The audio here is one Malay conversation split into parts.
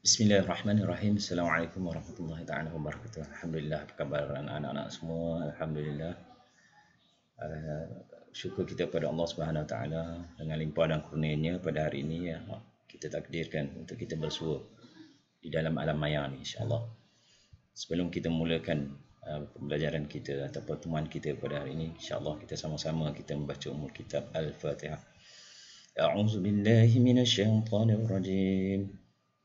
Bismillahirrahmanirrahim. Assalamualaikum warahmatullahi taala wabarakatuh. Alhamdulillah, apa khabar anak-anak semua? Alhamdulillah. Syukur kita pada Allah Subhanahu Wa Taala dengan limpah dan kurnia-Nya pada hari ini ya, kita takdirkan untuk kita bersua di dalam alam maya ni, insya-Allah. Sebelum kita mulakan pembelajaran kita atau pertemuan kita pada hari ini, insya-Allah kita sama-sama kita membaca umur kitab Al-Fatihah. A'udzubillahi minasyaitonirrajim.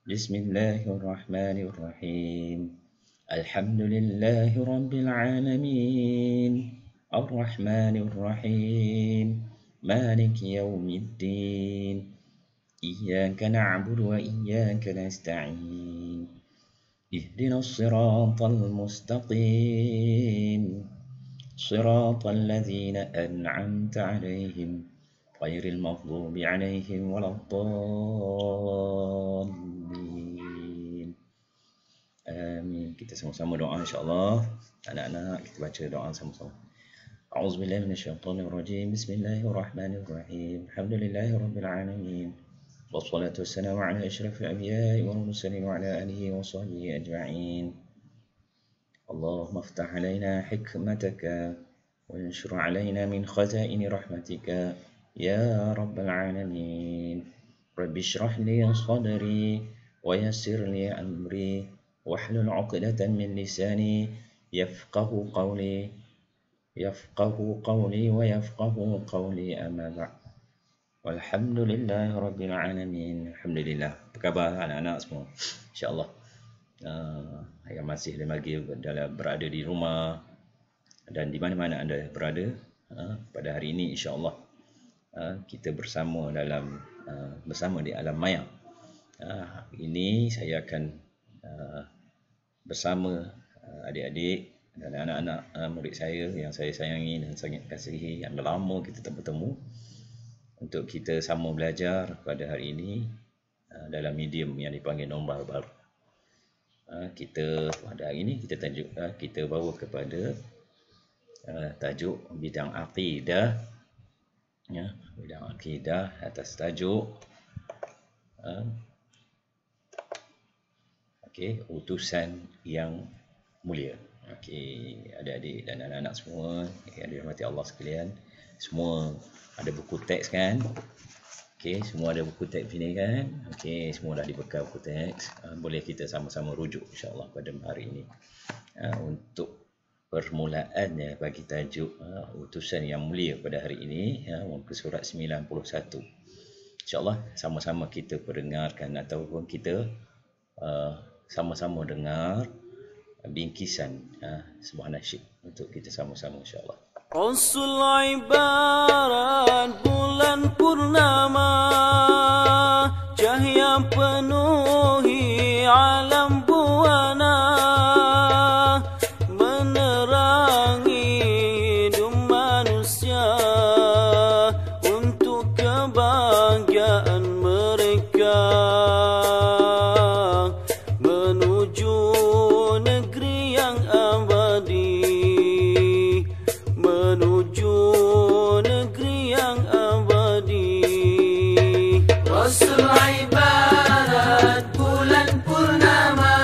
Bismillahirrahmanirrahim. Alhamdulillahi rabbil alamin. Ar-Rahmanir-Rahim. Maliki yaumiddin. Iyyaka na'budu wa iyyaka nasta'in. Ihdinas siratal mustaqim. Siratal ladzina an'amta 'alaihim ghairil maghdubi 'alaihim waladdallin. Amin. Kita sama-sama doa insya-Allah. Anak-anak kita baca doa sama-sama. A'udzubillahi minasyaitonir rajim. Bismillahirrahmanirrahim. Alhamdulillahi rabbil alamin. Wassalatu wassalamu ala asyrafil anbiya'i wal mursalin wa ala alihi wa sahbihi ajma'in. Allahumma iftah 'alaina hikmataka wa anshur 'alaina min khaza'ini rahmatika ya rabbal alamin. Rabbi shrah li sadri wa yassir li amri wahlul 'uqdatam min lisani yafqahu qawli wa yafqahu qawli amma ba'd. Walhamdulillahi rabbil alamin. Alhamdulillah. Apa khabar anak-anak semua? Insya-Allah yang masih lagi berada di rumah dan di mana-mana anda berada pada hari ini, insya-Allah kita bersama di alam maya. Ini saya akan bersama adik-adik dan anak-anak murid saya yang saya sayangi dan sangat kasihi, yang lama kita tak bertemu, untuk kita sama belajar pada hari ini dalam medium yang dipanggil nombor baru. Kita pada hari ini kita bawa kepada tajuk bidang akidah, ya, bidang akidah atas tajuk utusan yang mulia. Adik-adik dan anak-anak semua yang dirahmati Allah sekalian, semua ada buku teks kan? Semua ada buku teks ini kan? Semua dah dibekal buku teks. Boleh kita sama-sama rujuk insya-Allah pada hari ini. Untuk permulaannya bagi tajuk utusan yang mulia pada hari ini, muka surat 91. Insya-Allah sama-sama kita perdengarkan ataupun kita sama-sama dengar bingkisan sebuah nasyid untuk kita sama-sama insya-Allah. Rasul ibarat bulan purnama, cahaya penuhi alam buana, menerangi hidup manusia untuk kebahagiaan mereka, menuju negeri yang abadi, menuju negeri yang abadi. Rasul ibarat bulan purnama,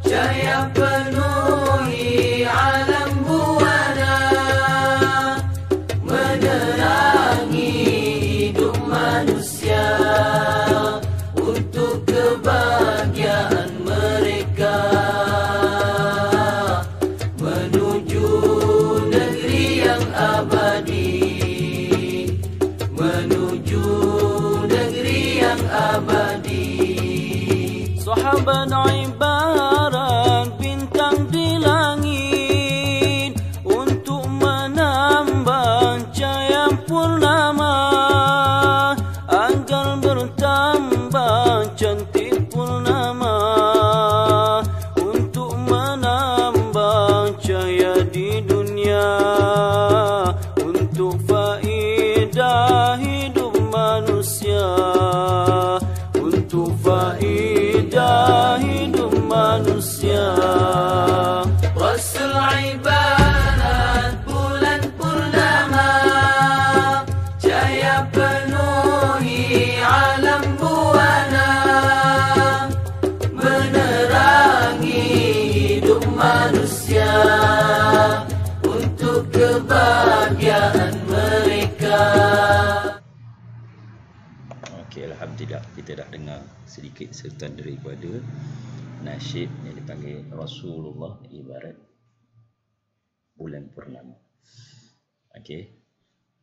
cahaya penuhi alam buana, menerangi hidup manusia untuk kebahagiaan mereka, menuju negeri yang abadi, menuju negeri yang abadi. Sahabat ibarat bintang di langit untuk menambah cahaya purnama, agar bertambah cantik purnama, untuk menambah cahaya di dunia, untuk faedah hidup manusia, untuk faedah hidup kita dah dengar sedikit serta daripada nasyid yang dipanggil Rasulullah ibarat bulan purnama. Okey.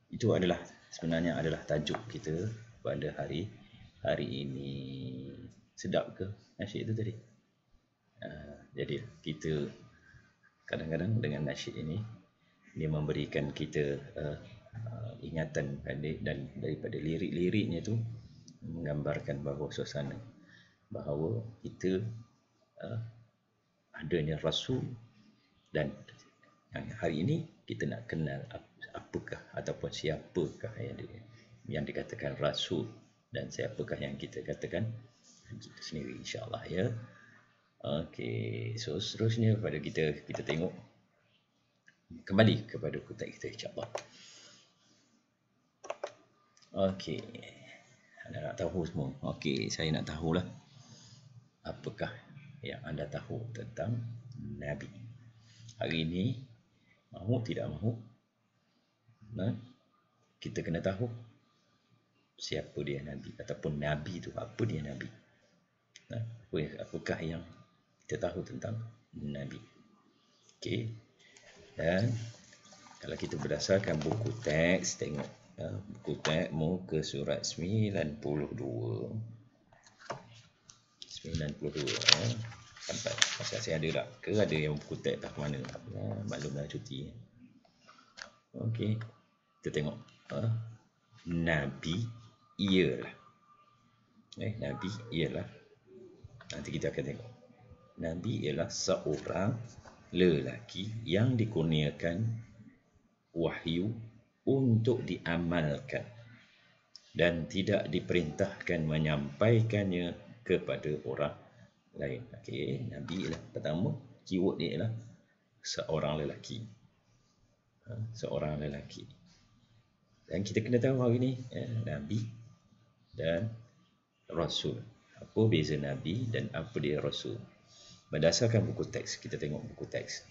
Itu adalah sebenarnya adalah tajuk kita pada hari ini. Sedap ke nasyid itu tadi? Jadi kita kadang-kadang dengan nasyid ini dia memberikan kita ingatan dan daripada lirik-liriknya tu menggambarkan bahawa suasana bahawa kita adanya Rasul, dan hari ini kita nak kenal apakah ataupun siapakah yang dikatakan Rasul dan siapakah yang kita katakan kita sendiri, insya-Allah ya. Okey, so seterusnya pada kita tengok kembali kepada kutat kita, insya-Allah. Okey, anda nak tahu semua? Okey, saya nak tahulah apakah yang anda tahu tentang Nabi. Hari ini, mahu tidak mahu, kita kena tahu siapa dia Nabi, ataupun Nabi itu apa dia Nabi. Apakah yang kita tahu tentang Nabi. Okey. Dan kalau kita berdasarkan buku teks, tengok buku teks muka surat 92 sampai masih ada tak ke ada yang buku teks tak mana, maklumlah cuti. Okey, kita tengok Nabi ialah Nabi ialah, nanti kita akan tengok, Nabi ialah seorang lelaki yang dikurniakan wahyu untuk diamalkan dan tidak diperintahkan menyampaikannya kepada orang lain. Okey, Nabi ialah pertama, keyword dia ialah seorang lelaki. Seorang lelaki. Dan kita kena tahu hari ni Nabi dan Rasul. Apa beza Nabi dan apa dia Rasul? Berdasarkan buku teks, kita tengok buku teks.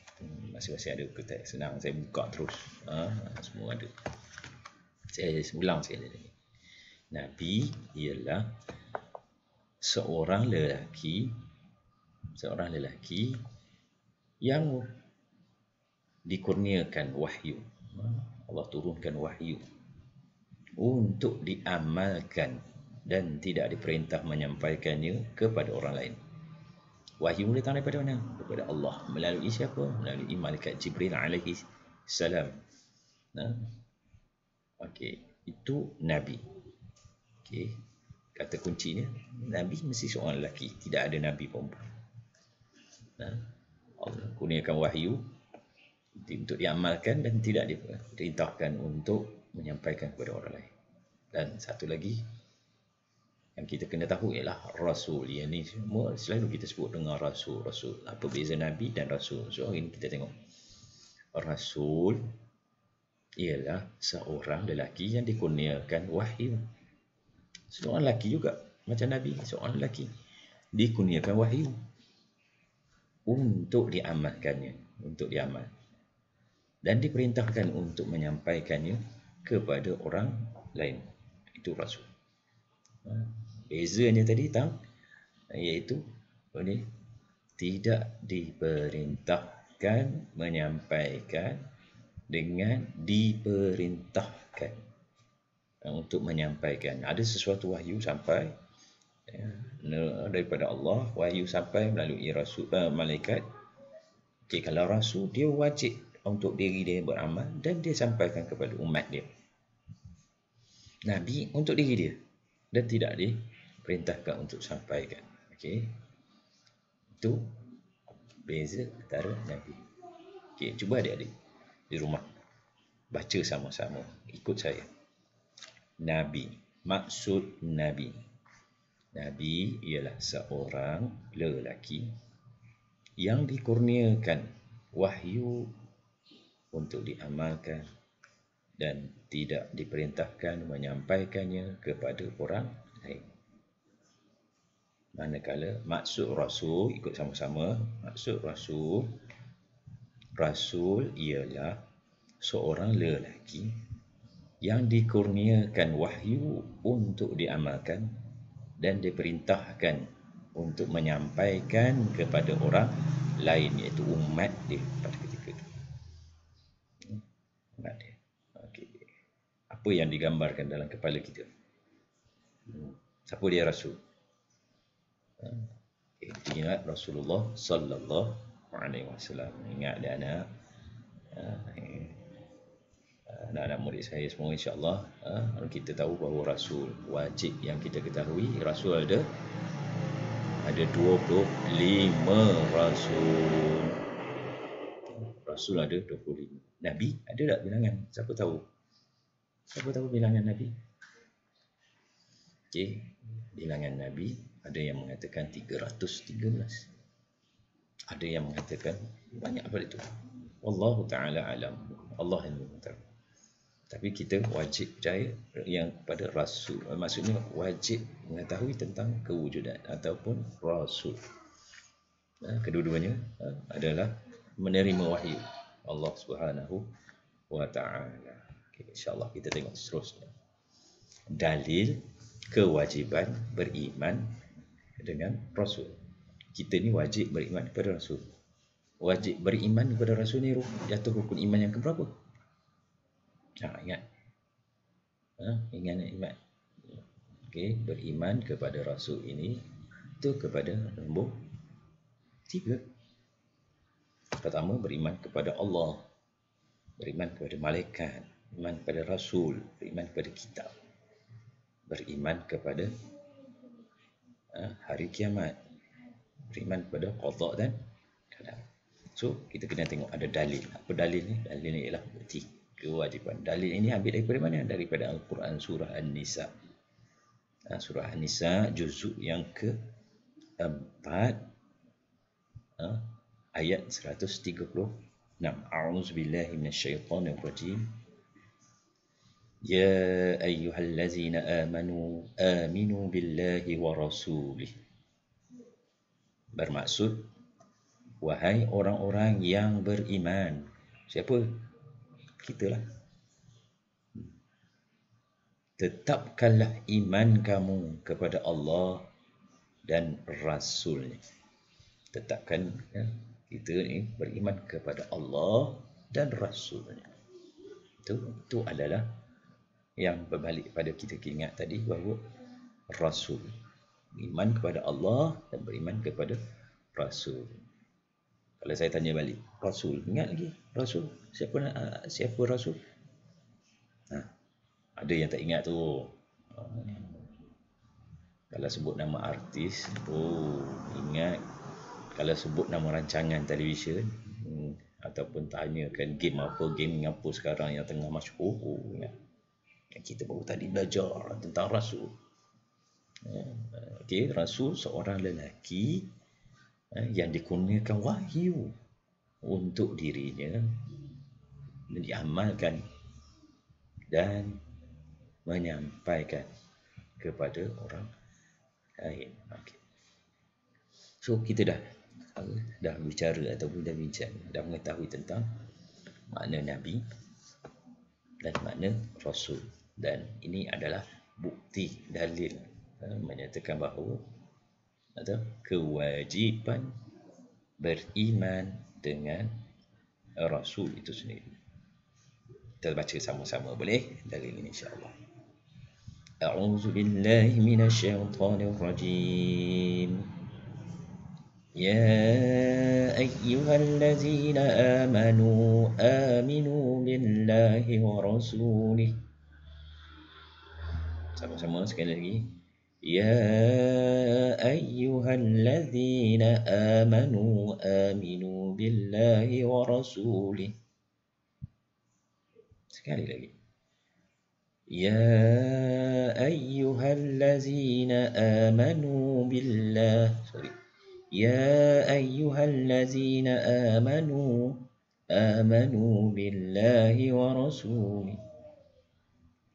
Masing-masing ada buku teks. Senang, saya buka terus. Semua ada. Saya ulang sekali lagi. Nabi ialah seorang lelaki yang dikurniakan wahyu. Allah turunkan wahyu untuk diamalkan dan tidak diperintah menyampaikannya kepada orang lain. Wahyu datang daripada mana? Daripada Allah. Melalui siapa? Melalui malaikat Jibril alaihi salam. Okey, itu Nabi. Okey, kata kuncinya, Nabi mesti seorang lelaki, tidak ada Nabi perempuan. Allah kurniakan wahyu untuk diamalkan dan tidak diperintahkan untuk menyampaikan kepada orang lain. Dan satu lagi yang kita kena tahu ialah Rasul. Yang ni semua selalu kita sebut dengan Rasul. Apa beza Nabi dan Rasul? So hari ini kita tengok. Rasul ialah seorang lelaki yang dikurniakan wahyu. Seorang lelaki juga macam Nabi, seorang lelaki dikurniakan wahyu untuk diamalkannya, untuk diamal, dan diperintahkan untuk menyampaikannya kepada orang lain. Itu Rasul. Bezanya tadi iaitu tidak diperintahkan menyampaikan dengan diperintahkan untuk menyampaikan. Ada sesuatu wahyu sampai daripada Allah, wahyu sampai melalui Rasul, malaikat. Okey, kalau Rasul dia wajib untuk diri dia beramal dan dia sampaikan kepada umat dia. Nabi untuk diri dia dan tidak diperintahkan untuk sampaikan. Okey. Itu beza antara Nabi. Okey, cuba adik-adik di rumah baca sama-sama, ikut saya. Nabi, maksud Nabi. Nabi ialah seorang lelaki yang dikurniakan wahyu untuk diamalkan dan tidak diperintahkan menyampaikannya kepada orang lain. Manakala maksud Rasul, ikut sama-sama, maksud Rasul ialah seorang lelaki yang dikurniakan wahyu untuk diamalkan dan diperintahkan untuk menyampaikan kepada orang lain, iaitu umat dia pada ketika itu. Umat dia. Okey. Apa yang digambarkan dalam kepala kita? Siapa dia Rasul? Ingat Rasulullah sallallahu alaihi wasallam. Ingat dia anak. Anak-anak murid saya semua, insya-Allah, kita tahu bahawa Rasul wajib yang kita ketahui, Rasul ada 25 Rasul. Rasul ada 25. Nabi ada tak bilangan? Siapa tahu? Siapa tahu bilangan Nabi? Okey, bilangan Nabi ada yang mengatakan 313. Ada yang mengatakan banyak daripada itu. Wallahu ta'ala alam. Allah yang mengetahui. Tapi kita wajib percaya yang pada Rasul. Maksudnya wajib mengetahui tentang kewujudan ataupun Rasul. Kedua-duanya adalah menerima wahyu Allah Subhanahu wa ta'ala. Okay, InsyaAllah kita tengok seterusnya. Dalil kewajiban beriman dengan Rasul. Kita ni wajib beriman kepada Rasul. Wajib beriman kepada Rasul ni jatuh rukun iman yang keberapa? Ingat. Ingat. Okey, beriman kepada Rasul ini itu kepada nombor 3. Pertama, beriman kepada Allah, beriman kepada malaikat, beriman kepada Rasul, beriman kepada kitab, beriman kepada hari kiamat, beriman kepada qada dan qadar. So, kita kena tengok ada dalil. Apa dalil ni? Dalil ni ialah bukti kewajiban. Dalil ini ambil daripada mana? Daripada Al-Quran surah An-Nisa. Surah An-Nisa juzuk yang ke-4 ayat 136. A'udzubillahi minasyaitonirrajim. Ya ayyuhallazina amanu aminu billahi wa rasulih. Bermaksud, wahai orang-orang yang beriman. Siapa? Kitalah. Tetapkanlah iman kamu kepada Allah dan Rasulnya. Tetapkan kita ni beriman kepada Allah dan Rasulnya. Itu adalah yang berbalik pada kita ingat tadi bahawa Rasul. Beriman kepada Allah dan beriman kepada Rasul. Kalau saya tanya balik, Rasul, ingat lagi? Rasul, siapa Rasul? Ada yang tak ingat tu. Kalau sebut nama artis, ingat. Kalau sebut nama rancangan televisyen, ataupun tanyakan game apa sekarang yang tengah masyhur, ingat. Kita baru tadi belajar tentang Rasul. Okey, Rasul seorang lelaki yang dikurniakan wahyu untuk dirinya diamalkan dan menyampaikan kepada orang lain. Okay. So kita dah bicara ataupun dah bincang, dah mengetahui tentang makna Nabi dan makna Rasul, dan ini adalah bukti dalil menyatakan bahawa ada kewajiban beriman dengan Rasul itu sendiri. Kita baca sama-sama, boleh? Dalil ini insya-Allah. A'udzu billahi minasyaitonir rajim. Ya ayyuhallazina amanu aminu billahi wa rasulih. Sama-sama sekali lagi. Ya ayyuhallazina amanu aminu billahi wa rasulih. Sekali lagi. Ya ayyuhallazina amanu billah. Ya ayyuhallazina amanu billahi wa rasulih.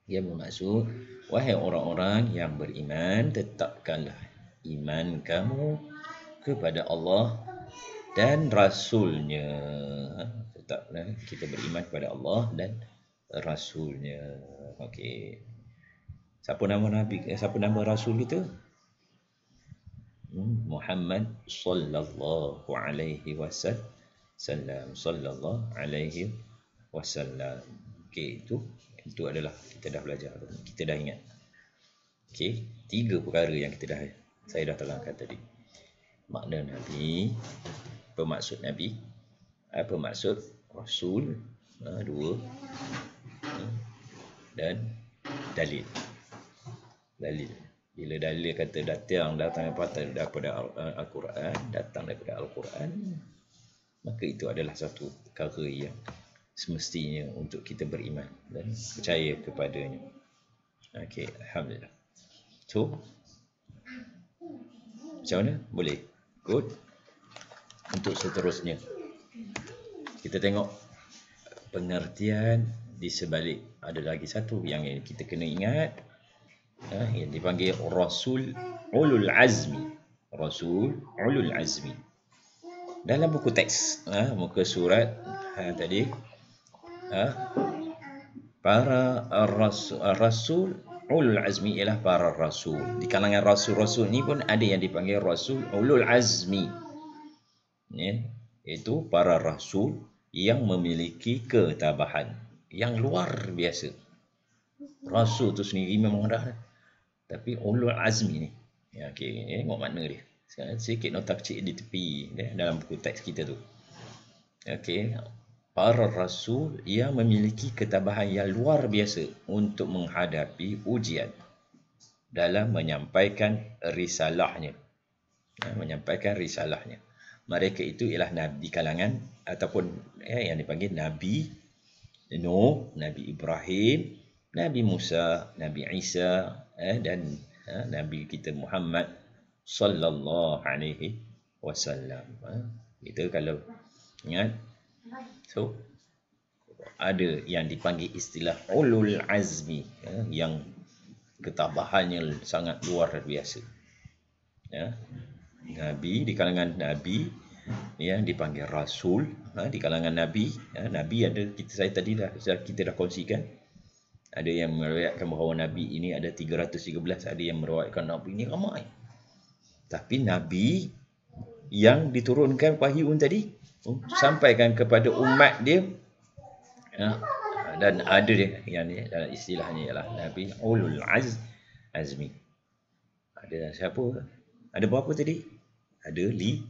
Ia bermaksud, wahai orang-orang yang beriman, tetapkanlah iman kamu kepada Allah dan Rasulnya. Tetaplah kita beriman kepada Allah dan Rasulnya. Okey. Siapa nama Nabi? Siapa nama Rasul kita? Muhammad sallallahu alaihi wasallam. Sallallahu alaihi wasallam. Okey, itu adalah kita dah belajar tu. Kita dah ingat. Okey, 3 perkara yang saya dah terangkan tadi. Makna Nabi, bermaksud Nabi, apa maksud Rasul, 2, dan dalil. Bila dalil kata datang daripada Al-Quran, maka itu adalah satu perkara yang semestinya untuk kita beriman dan percaya kepadanya. Okey, alhamdulillah. So, macam mana? Boleh? Good. Untuk seterusnya, kita tengok pengertian di sebalik. Ada lagi satu yang kita kena ingat, yang dipanggil Rasul Ulul Azmi. Rasul Ulul Azmi. Dalam buku teks, muka surat tadi, para Rasul Ulul Azmi ialah para Rasul. Di kalangan Rasul-Rasul ni pun ada yang dipanggil Rasul Ulul Azmi. Iaitu para Rasul yang memiliki ketabahan yang luar biasa. Rasul tu sendiri memang dah, tapi Ulul Azmi ni, okey, tengok makna dia. Sekarang sikit nota kecil di tepi dalam buku teks kita tu. Okey, para Rasul yang memiliki ketabahan yang luar biasa untuk menghadapi ujian dalam menyampaikan risalahnya. Mereka itu ialah Nabi kalangan ataupun yang dipanggil Nabi Nuh, Nabi Ibrahim, Nabi Musa, Nabi Isa, dan Nabi kita Muhammad sallallahu alaihi wasallam. Kita kalau ingat, so ada yang dipanggil istilah Ulul Azmi, yang ketabahannya sangat luar biasa. Nabi, di kalangan Nabi yang dipanggil Rasul, di kalangan Nabi, Nabi ada, kita dah kongsikan. Ada yang meriwayatkan bahawa Nabi ini ada 313, ada yang meriwayatkan Nabi ini ramai. Tapi Nabi yang diturunkan wahyu tadi sampaikan kepada umat dia, dan ada dia yang dalam istilahnya ialah Nabi Ulul Azmi. Ada siapa? Ada berapa tadi? Ada 5.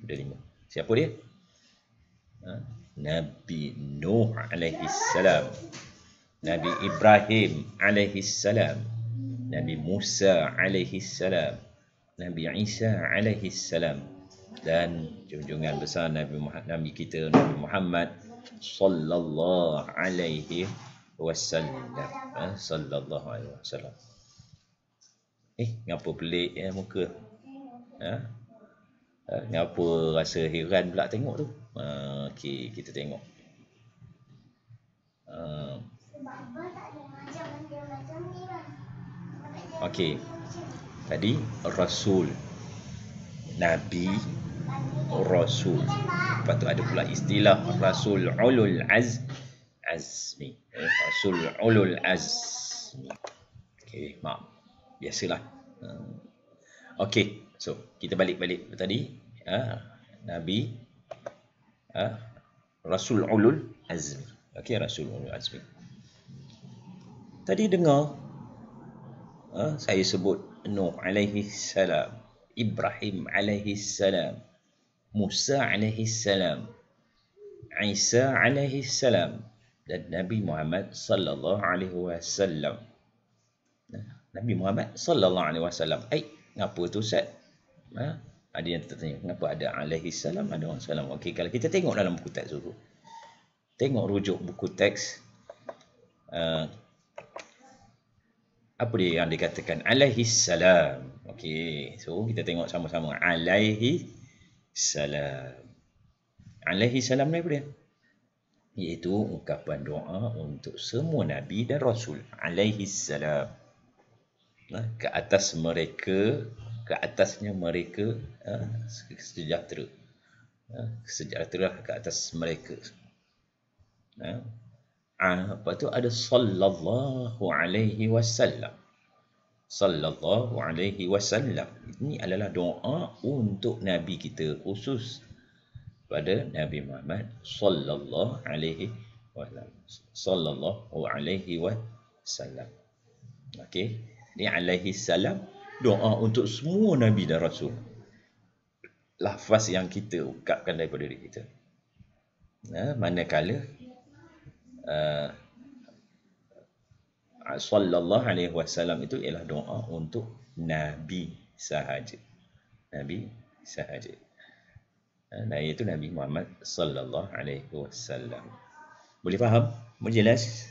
Ada 5. Siapa dia? Nabi Nuh alaihi salam, Nabi Ibrahim alaihi salam, Nabi Musa alaihi salam, Nabi Isa alaihi salam, dan junjungan besar Nabi kita Nabi Muhammad sallallahu alaihi wasallam. Sallallahu alaihi wasallam. Ngapa pelik muka? Ngapa rasa heran pula tengok tu? Okey, kita tengok. Okey. Tadi Rasul, Nabi, Rasul. Lepas tu ada pula istilah Rasul Ulul Azmi. Rasul Ulul Azmi. Okey, maaf. Biasalah. Okey, so kita balik tadi. Nabi, Rasul Ulul Azmi. Okey, Rasul Ulul Azmi. Tadi dengar saya sebut Nuh alaihi salam, Ibrahim alaihi salam, Musa alaihi salam, Isa alaihi salam, dan Nabi Muhammad sallallahu alaihi wasallam. Nabi Muhammad sallallahu alaihi wasallam. Ngapa tu Ustaz? Ada yang tertanya, kenapa ada alaihi salam, ada orang salam? Okey, kalau kita tengok dalam buku teks tu, tengok rujuk buku teks, apa dia yang dikatakan alaihi salam. Okey, so kita tengok sama-sama alaihi salam. Alaihi salam ni apa dia? Iaitu ungkapan doa untuk semua nabi dan rasul alaihi salam. Ke atas mereka, ke atasnya mereka sejahtera. Sejahtera ke atas mereka. Lepas tu ada sallallahu alaihi wasallam. sallallahu alaihi wasallam. Ini adalah doa untuk Nabi kita, khusus pada Nabi Muhammad sallallahu alaihi wasallam. Sallallahu alaihi wasallam. Okey, ini alaihi salam doa untuk semua nabi dan rasul. Lafaz yang kita ungkapkan daripada diri kita. Manakala sallallahu alaihi wasallam itu ialah doa untuk nabi sahaja. Nabi sahaja. Dan iaitu Nabi Muhammad sallallahu alaihi wasallam. Boleh faham? Boleh jelas?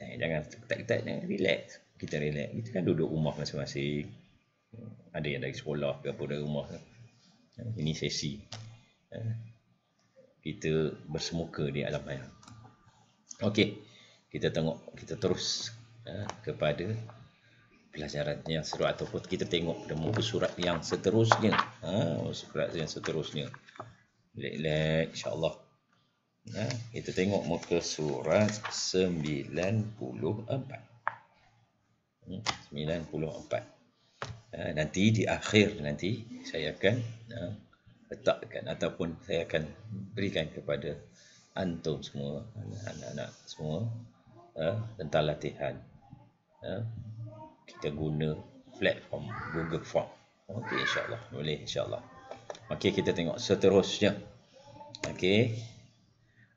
Jangan ketat-ketat, jangan relax. Kita relax. Kita kan duduk rumah masing-masing. Ada yang dari sekolah ke apa dari rumah. Ini sesi. Kita bersemuka di alam maya. Okey. Kita tengok, kita terus kepada pelajaran yang seru, ataupun kita tengok pada muka surat yang seterusnya. Surat yang seterusnya. Relax, insya-Allah. Kita tengok muka surat 94. 94. Nanti di akhir nanti saya akan letakkan, ataupun saya akan berikan kepada antum semua, anak-anak semua, tentang latihan. Kita guna platform Google Form. Okey, insya-Allah. Boleh, insya-Allah. Okey, kita tengok seterusnya. Okey.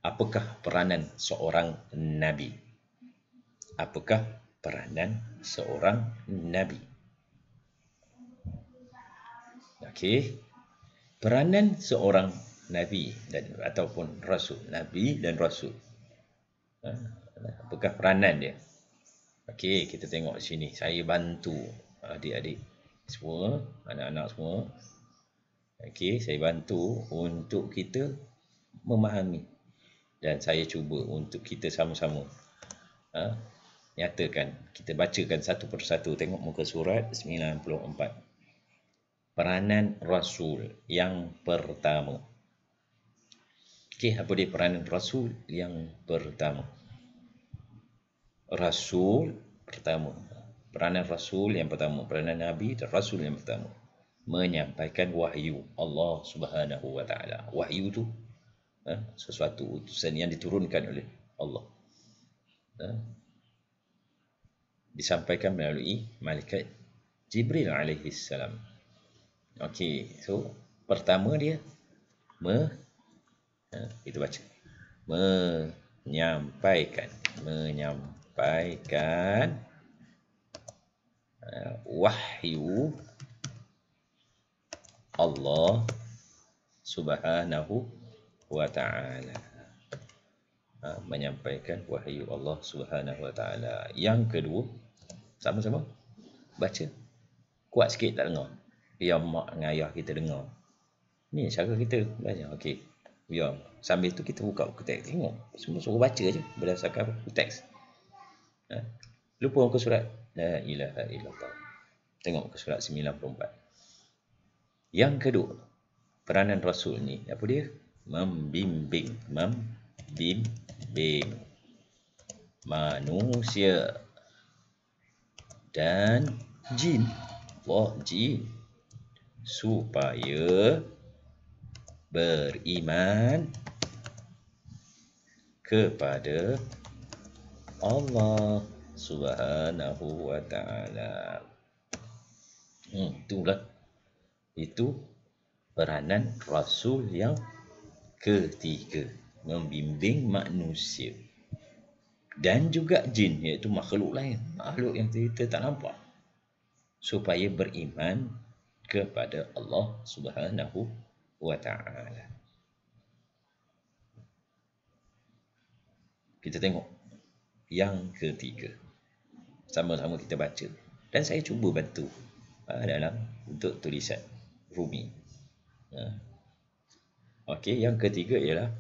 Apakah peranan seorang nabi? Apakah peranan seorang nabi? Okey. Peranan seorang nabi dan ataupun rasul, nabi dan rasul. Apakah peranan dia? Okey, kita tengok sini. Saya bantu adik-adik semua, anak-anak semua. Okey, saya bantu untuk kita memahami, dan saya cuba untuk kita sama-sama nyatakan. Kita bacakan satu persatu. Tengok muka surat 94. Peranan Rasul yang pertama. Okey, apa dia peranan Rasul yang pertama? Rasul pertama. Peranan Rasul yang pertama. Peranan Nabi dan Rasul yang pertama. Menyampaikan wahyu Allah Subhanahu Wa Taala. Wahyu tu sesuatu utusan yang diturunkan oleh Allah, disampaikan melalui malaikat Jibril alaihi salam. Okey, so pertama dia kita baca menyampaikan wahyu Allah Subhanahu wa Ta'ala. Menyampaikan wahyu Allah Subhanahu wa Ta'ala. Yang kedua, sama-sama baca. Kuat sikit tak dengar. Biar mak dengan ayah kita dengar. Ni cara kita belajar. Okey. Biar sambil tu kita buka buku teks, tengok. Semua suruh baca je berdasarkan buku teks. Lupa muka surat La ilaha illallah. Tengok muka surat 94. Yang kedua, peranan Rasul ni apa dia? Membimbing manusia dan jin, jin, supaya beriman kepada Allah Subhanahu wa Ta'ala. Itulah, itu peranan Rasul yang ketiga, membimbing manusia dan juga jin, iaitu makhluk lain, makhluk yang kita tak nampak, supaya beriman kepada Allah Subhanahu wa Ta'ala. Kita tengok yang ketiga, sama-sama kita baca, dan saya cuba bantu dalam untuk tulisan Rumi. Okey, yang ketiga ialah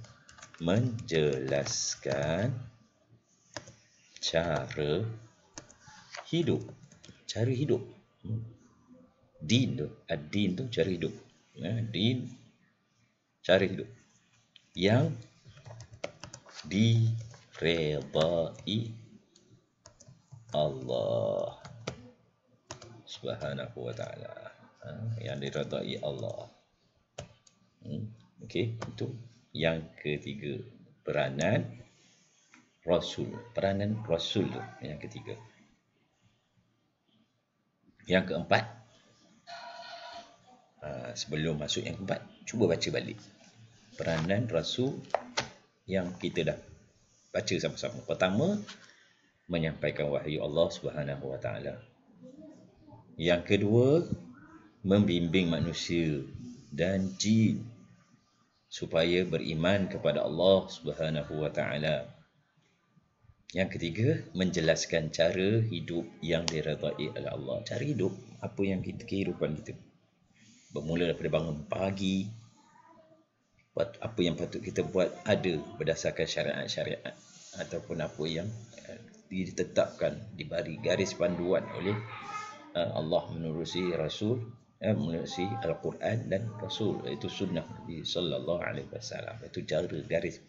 menjelaskan cara hidup. Cara hidup. Din tu, ad-din tu cara hidup. Din, cara hidup yang diredai Allah. Subhanahu wa ta'ala. Yang diridai Allah. Okey, itu yang ketiga. Peranan Rasul. Peranan Rasul tu yang ketiga. Yang keempat, sebelum masuk yang keempat, cuba baca balik peranan Rasul yang kita dah baca sama-sama. Pertama, menyampaikan wahyu Allah Subhanahu wa ta'ala. Yang kedua, membimbing manusia dan jin supaya beriman kepada Allah Subhanahu wa ta'ala. Yang ketiga, menjelaskan cara hidup yang diredai oleh Allah. Cara hidup, apa yang kehidupan kita. Bermula daripada bangun pagi, apa yang patut kita buat ada berdasarkan syariat-syariat ataupun apa yang ditetapkan, diberi garis panduan oleh Allah menerusi Rasul, menerusi Al-Quran dan Rasul, iaitu sunnah Nabi sallallahu alaihi wasallam. Itu cara garis.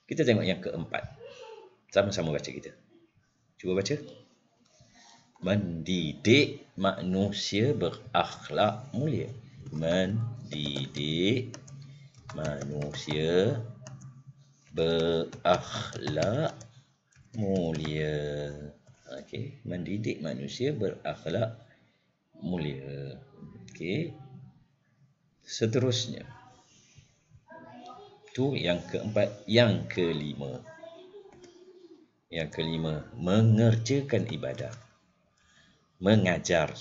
Kita tengok yang keempat. Sama-sama baca kita. Cuba baca. Mendidik manusia berakhlak mulia. Mendidik manusia berakhlak mulia. Okey, mendidik manusia berakhlak mulia. Okey. Seterusnya. Itu yang keempat. Yang kelima. Yang kelima, mengerjakan ibadah. Mengajar,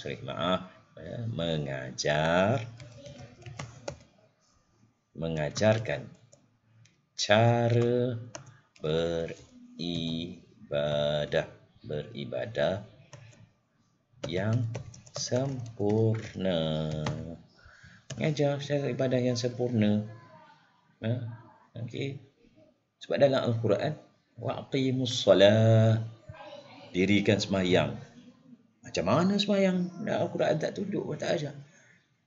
mengajarkan cara beribadah yang sempurna. Mengajar cara ibadah yang sempurna. Okey. Sebab dalam Al-Quran, waqimus solah, dirikan sembahyang. Macam mana sembahyang? Dalam Al-Quran tak tunjuk, tak ajar.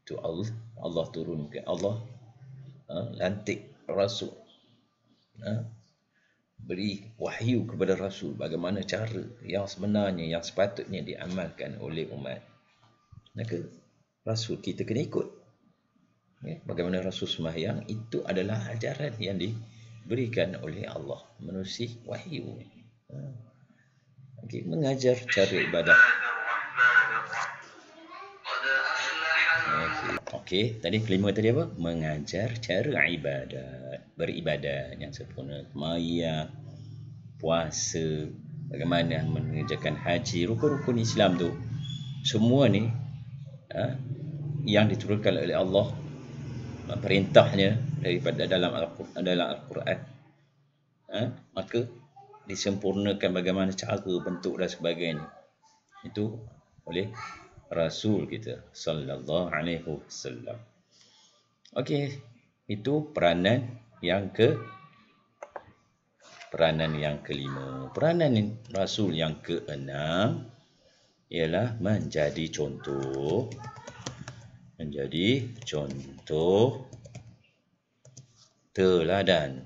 Tu Allah turunkan, Allah lantik Rasul, beri wahyu kepada Rasul bagaimana cara yang sebenarnya, yang sepatutnya diamalkan oleh umat. Maka Rasul kita kena ikut. Bagaimana Rasul sembahyang, itu adalah ajaran yang diberikan oleh Allah menerusi wahyu. Okay, mengajar cara ibadah. Okey, tadi kelima tadi apa? Mengajar cara ibadat, beribadat yang sempurna, sembahyang, puasa, bagaimana mengerjakan haji, rukun-rukun Islam tu. Semua ni yang diturunkan oleh Allah, perintahnya daripada dalam Al-Quran, maka disempurnakan bagaimana cara, bentuk dan sebagainya. Itu oleh Rasul kita sallallahu alaihi wasallam. Okey, itu peranan yang kelima. Peranan Rasul yang keenam ialah menjadi contoh teladan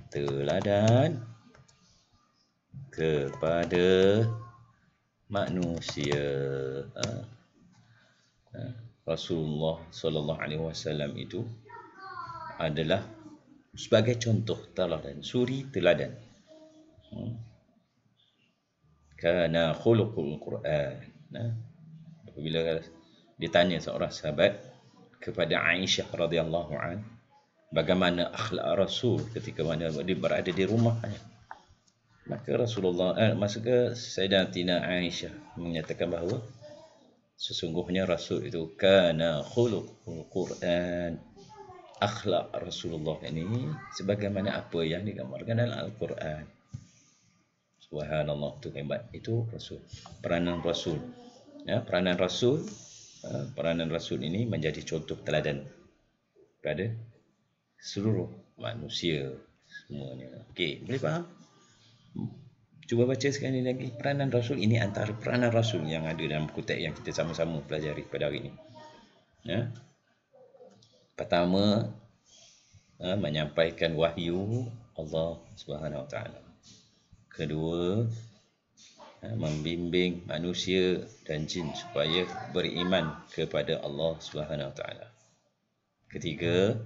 kepada manusia. Rasulullah sallallahu alaihi wasallam itu adalah sebagai contoh teladan, suri teladan. Kana khuluqul Quran. Apabila ditanya seorang sahabat kepada Aisyah radhiyallahu an, bagaimana akhlak Rasul ketika mana dia berada di rumahnya, maka maka Sayyidatina Aisyah menyatakan bahawa sesungguhnya Rasul itu kana khuluqul Quran. Akhlak Rasulullah ini sebagaimana apa yang digambarkan dalam Al-Quran. Subhanallah, itu hebat. Itu Rasul. Peranan Rasul. Peranan Rasul ini menjadi contoh teladan pada seluruh manusia semuanya. Okey, boleh faham? Cuba baca sekali lagi. Peranan Rasul ini antara peranan Rasul yang ada dalam buku teks yang kita sama-sama pelajari pada hari ini. Pertama, menyampaikan wahyu Allah Subhanahu Wa Taala. Kedua, membimbing manusia dan jin supaya beriman kepada Allah Subhanahu Wa Taala. Ketiga,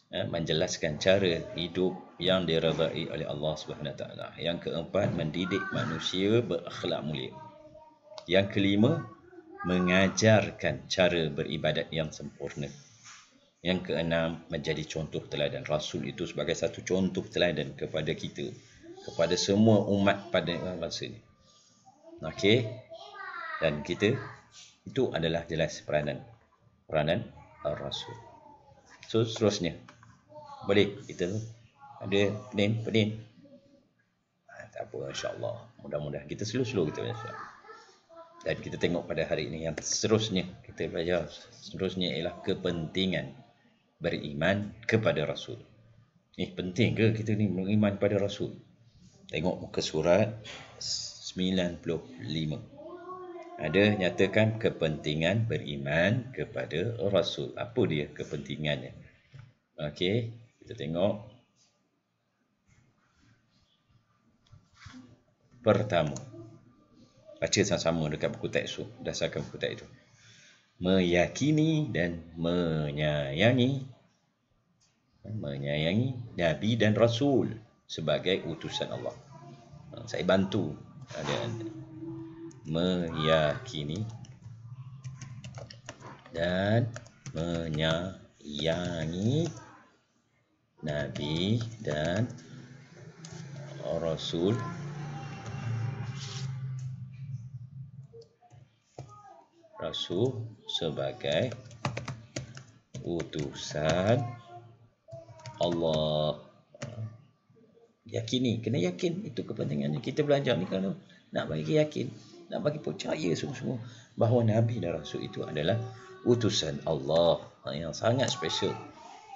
menjelaskan cara hidup yang diredai oleh Allah Subhanahu Wa Taala. Yang keempat, mendidik manusia berakhlak mulia. Yang kelima, mengajarkan cara beribadat yang sempurna. Yang keenam, menjadi contoh teladan. Rasul itu sebagai satu contoh teladan kepada kita, kepada semua umat pada masa ini. Okey. Dan kita, itu adalah jelas peranan Rasul. So, seterusnya. Boleh kita ada pening. Tak apa, insya-Allah. Mudah-mudahan kita slow-slow kita belajar. Dan kita tengok pada hari ini yang seterusnya kita belajar. Seterusnya ialah kepentingan beriman kepada Rasul. Penting ke kita ni beriman pada Rasul? Tengok muka surat 95. Ada nyatakan kepentingan beriman kepada Rasul. Apa dia kepentingannya? Okey, kita tengok. Pertama, baca sama-sama dekat buku teks tu, berdasarkan buku teks itu. Meyakini dan menyayangi Nabi dan Rasul sebagai utusan Allah. Saya bantu. Ada meyakini dan menyayangi Nabi dan Rasul sebagai utusan Allah. Yakini, kena yakin. Itu kepentingannya kita belajar ni, kalau nak bagi yakin, nak bagi percaya semua bahawa Nabi dan Rasul itu adalah utusan Allah yang sangat special.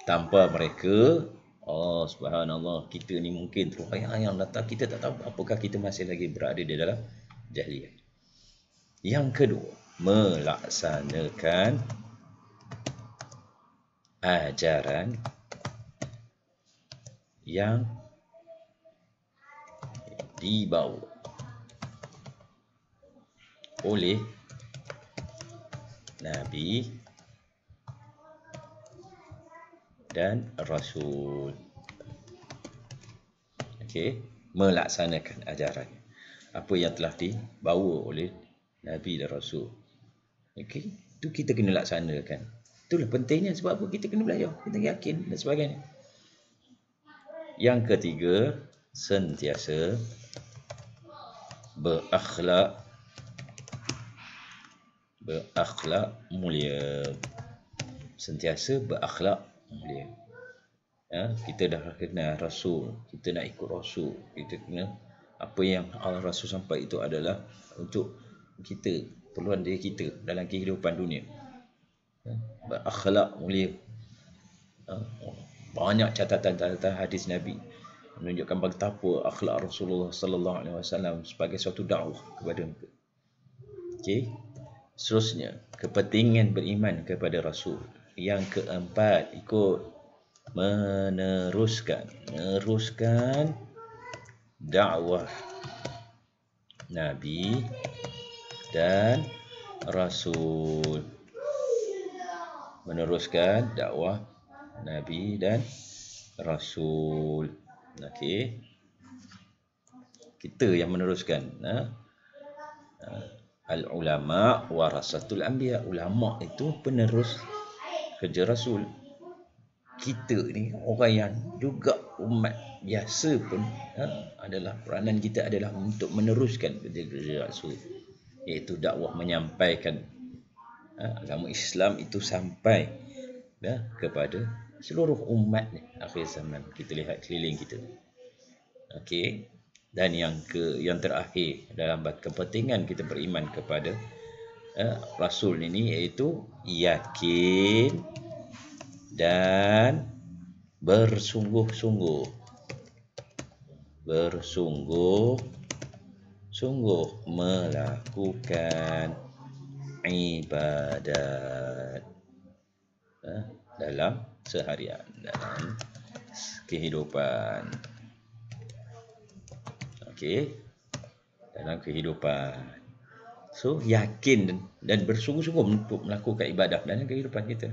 Tanpa mereka, oh subhanallah, kita ni mungkin terus yang datang, kita tak tahu apakah kita masih lagi berada di dalam jahiliyah. Yang kedua, melaksanakan ajaran yang dibawa oleh Nabi dan Rasul. Okey, melaksanakan ajaran apa yang telah dibawa oleh Nabi dan Rasul. Okey, itu kita kena laksanakan. Itulah pentingnya, sebab apa kita kena belajar, kita yakin dan sebagainya. Yang ketiga, sentiasa berakhlak mulia. Sentiasa berakhlak mulia. Kita dah kenal Rasul, kita nak ikut Rasul, kita kena apa yang Rasul sampai itu adalah untuk kita, perluan diri kita dalam kehidupan dunia. Berakhlak mulia. Banyak catatan-catatan hadis Nabi menunjukkan betapa akhlak Rasulullah sallallahu alaihi wasallam sebagai suatu dakwah kepada mereka. Okey. Seterusnya, kepentingan beriman kepada Rasul. Yang keempat, ikut meneruskan dakwah Nabi dan Rasul. Meneruskan dakwah Nabi dan Rasul. Okey. Kita yang meneruskan. Al-ulama warasatul anbiya. Ulama itu penerus kerja Rasul. Kita ni orang yang juga umat biasa pun adalah peranan kita adalah untuk meneruskan kerja Rasul, iaitu dakwah, menyampaikan agama Islam itu sampai kepada seluruh umat ni akhir zaman. Kita lihat keliling kita. Okey. Dan yang terakhir dalam kepentingan kita beriman kepada Rasul ini, iaitu yakin dan bersungguh-sungguh melakukan ibadat dalam seharian, dalam kehidupan. Okey. dalam kehidupan. So, yakin dan bersungguh-sungguh untuk melakukan ibadah dalam kehidupan kita.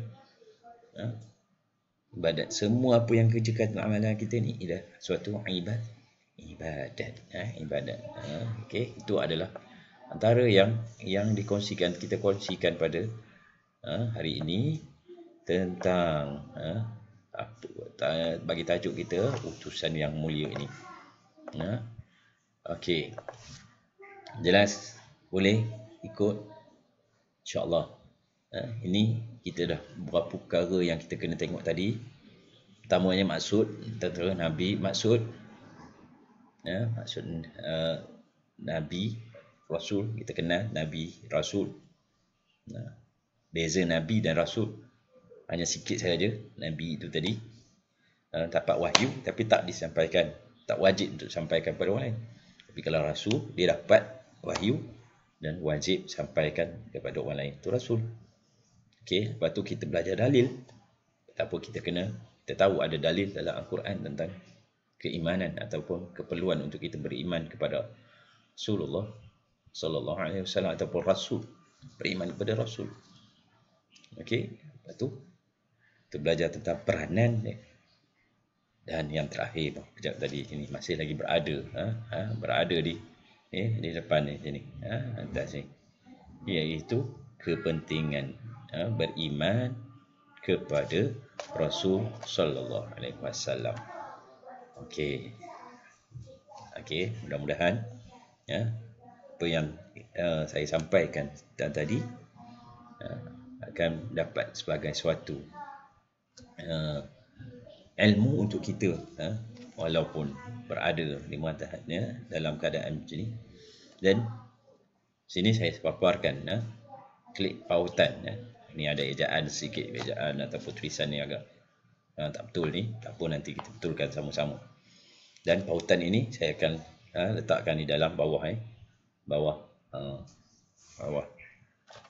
Ibadat. Semua apa yang kerjakan amalan kita ni ialah suatu ibadat. Ibadat. Okey, itu adalah antara yang kita kongsikan pada hari ini tentang bagi tajuk kita utusan yang mulia ini. Okey. Jelas? Boleh ikut? InsyaAllah. Ini kita dah berapa perkara yang kita kena tengok tadi. Pertamanya maksud, tentera Nabi, maksud Nabi, Rasul, kita kenal Nabi, Rasul. Beza Nabi dan Rasul hanya sikit saja. Nabi itu tadi dapat wahyu tapi tak disampaikan, tak wajib untuk sampaikan kepada orang lain. Tapi kalau Rasul, dia dapat wahyu dan wajib sampaikan kepada orang lain. Itu Rasul. Okey, lepas tu kita belajar dalil. Apa kita tahu ada dalil dalam Al-Quran tentang keimanan ataupun keperluan untuk kita beriman kepada Rasulullah sallallahu alaihi wasallam ataupun Rasul, beriman kepada Rasul. Okey, lepas tu kita belajar tentang peranan dia. Dan yang terakhir, kejap tadi ini masih lagi berada di depan ni sini, atas ni, iaitu kepentingan beriman kepada Rasul sallallahu alaihi wasallam. Okey, mudah-mudahan apa yang saya sampaikan tadi akan dapat sebagai suatu ilmu untuk kita, walaupun berada di matahnya dalam keadaan macam ni. Dan sini saya paparkan klik pautan. Ni ada ejaan sikit, ejaan ataupun tulisan ni agak tak betul ni, tak apa, nanti kita betulkan sama-sama. Dan pautan ini saya akan letakkan di dalam bawah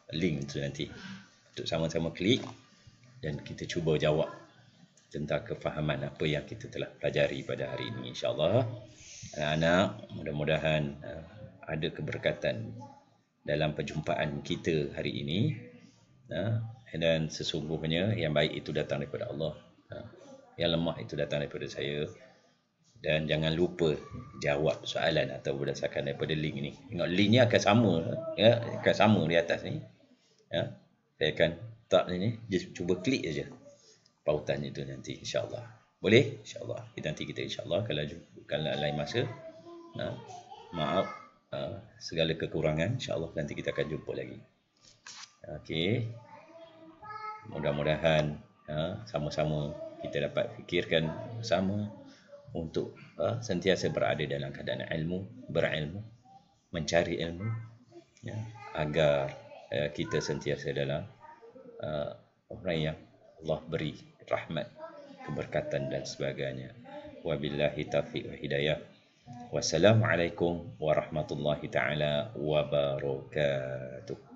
link tu nanti untuk sama-sama klik dan kita cuba jawab tentang kefahaman apa yang kita telah pelajari pada hari ini, insya-Allah. Anak-anak, mudah-mudahan ada keberkatan dalam perjumpaan kita hari ini. Dan sesungguhnya yang baik itu datang daripada Allah, yang lemah itu datang daripada saya. Dan jangan lupa jawab soalan atau berdasarkan daripada link ni. Tengok link ni akan sama, akan sama di atas ni. Saya akan tak ni, just cuba klik saja pautan itu nanti, insya-Allah. Boleh? Insya-Allah. Nanti kita insya-Allah kalau lain masa, maaf segala kekurangan, insya-Allah nanti kita akan jumpa lagi. Okey. Mudah-mudahan sama-sama kita dapat fikirkan bersama untuk sentiasa berada dalam keadaan berilmu, mencari ilmu, agar kita sentiasa dalam orang yang Allah beri rahmat, keberkatan dan sebagainya. Wabillahi taufiq wa hidayah. Wassalamualaikum warahmatullahi taala wabarakatuh.